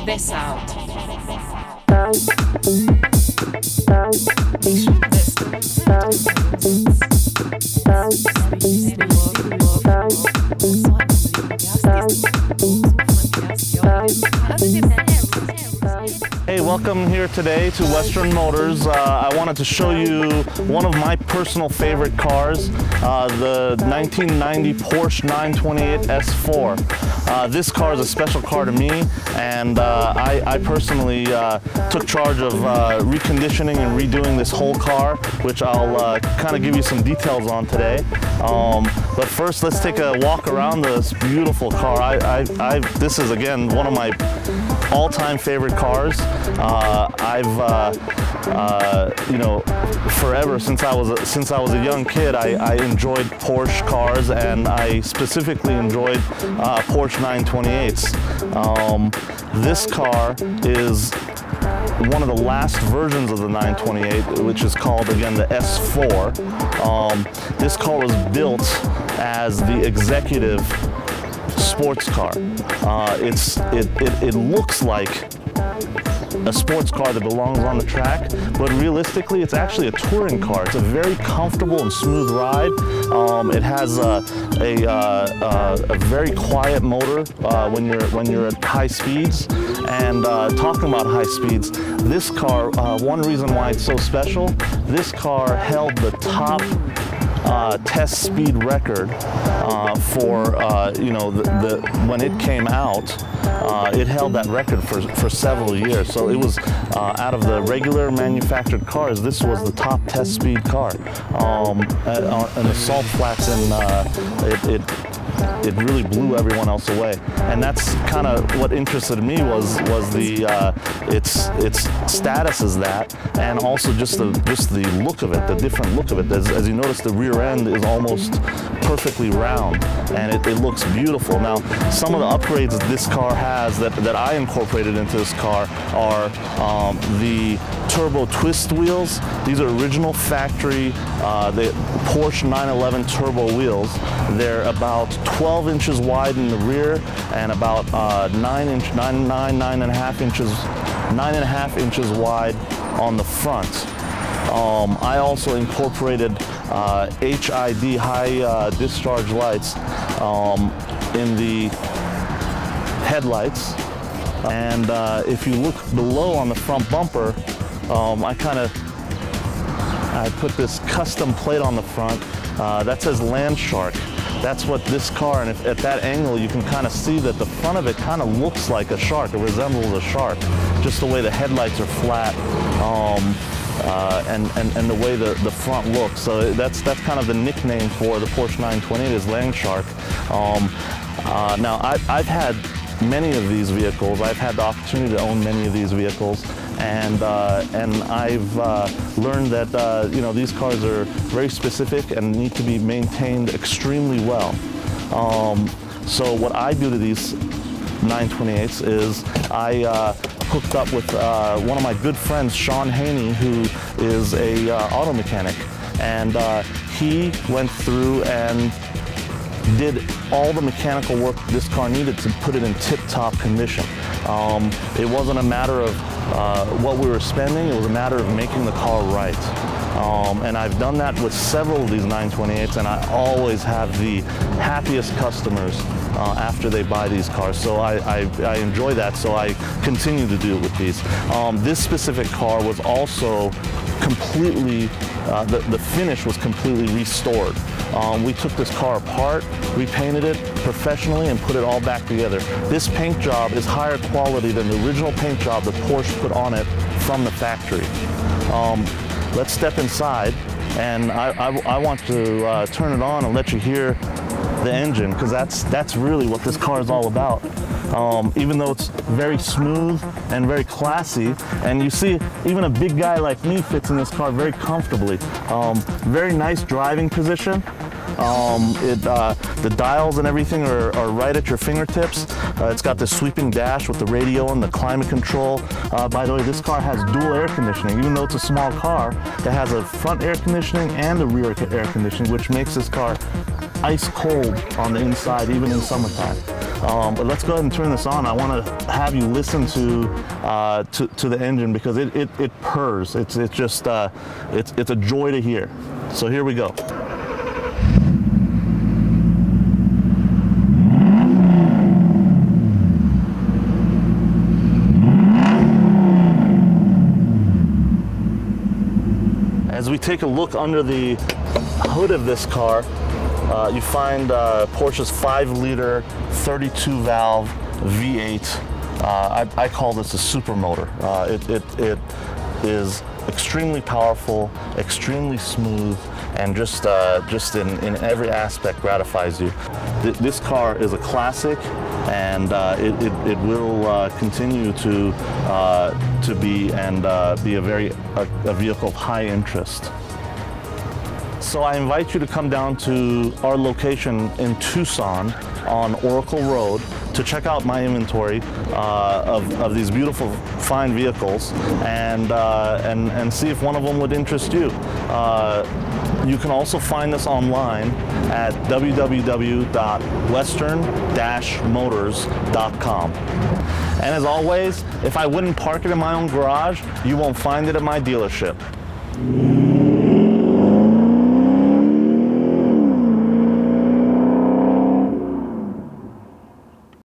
this out. Hey, welcome here today to Western Motors. I wanted to show you one of my personal favorite cars, the 1990 Porsche 928 S4. This car is a special car to me, and I personally took charge of reconditioning and redoing this whole car, which I'll kind of give you some details on today. But first, let's take a walk around this beautiful car. This is, again, one of my all-time favorite cars. You know, forever since I was a young kid, I enjoyed Porsche cars, and I specifically enjoyed Porsche 928s. This car is one of the last versions of the 928, which is called, again, the S4. This car was built as the executive sports car. It looks like a sports car that belongs on the track, but realistically it's actually a touring car. It's a very comfortable and smooth ride. It has a very quiet motor when you're at high speeds. And talking about high speeds, this car, one reason why it's so special, this car held the top test speed record for you know, when it came out. It held that record for several years. So it was out of the regular manufactured cars, this was the top test speed car. On the salt flats, and it really blew everyone else away. And that's kind of what interested me was its status as that, and also just the look of it, the different look of it. As you notice, the rear end is almost perfectly round, and it looks beautiful. Now, some of the upgrades that this car has that I incorporated into this car are the turbo twist wheels. These are original factory the Porsche 911 turbo wheels. They're about 12 inches wide in the rear and about 9.5 inches wide on the front. I also incorporated HID, high discharge lights, in the headlights. And if you look below on the front bumper, I put this custom plate on the front that says Land Shark. That's what this car, and at that angle you can kind of see that the front of it kind of looks like a shark. It resembles a shark, just the way the headlights are flat, and the way the front looks. So that's kind of the nickname for the Porsche 928 is Land Shark. Now I've had many of these vehicles. I've had the opportunity to own many of these vehicles, and I've learned that you know, these cars are very specific and need to be maintained extremely well. So what I do to these 928s is I hooked up with one of my good friends, Sean Haney, who is a auto mechanic, and he went through and did all the mechanical work this car needed to put it in tip-top condition. It wasn't a matter of what we were spending, it was a matter of making the car right. And I've done that with several of these 928s, and I always have the happiest customers after they buy these cars. So I enjoy that, so I continue to do it with these. This specific car was also completely, the finish was completely restored. We took this car apart, repainted it professionally, and put it all back together. This paint job is higher quality than the original paint job that Porsche put on it from the factory. Let's step inside, and I want to turn it on and let you hear the engine, because that's really what this car is all about. Even though it's very smooth and very classy, and you see even a big guy like me fits in this car very comfortably. Very nice driving position. The dials and everything are right at your fingertips. It's got the sweeping dash with the radio and the climate control. By the way, this car has dual air conditioning. Even though it's a small car, it has a front air conditioning and a rear air conditioning, which makes this car ice cold on the inside, even in summertime. But let's go ahead and turn this on. I want to have you listen to the engine because it purrs. It's just it's a joy to hear. So here we go. As we take a look under the hood of this car, you find Porsche's 5-liter 32-valve V8. I call this a super motor. It is extremely powerful, extremely smooth, and just in every aspect gratifies you. This car is a classic, and it will continue to be a vehicle of high interest. So I invite you to come down to our location in Tucson on Oracle Road to check out my inventory of these beautiful, fine vehicles and see if one of them would interest you. You can also find us online at www.western-motors.com. And as always, if I wouldn't park it in my own garage, you won't find it at my dealership.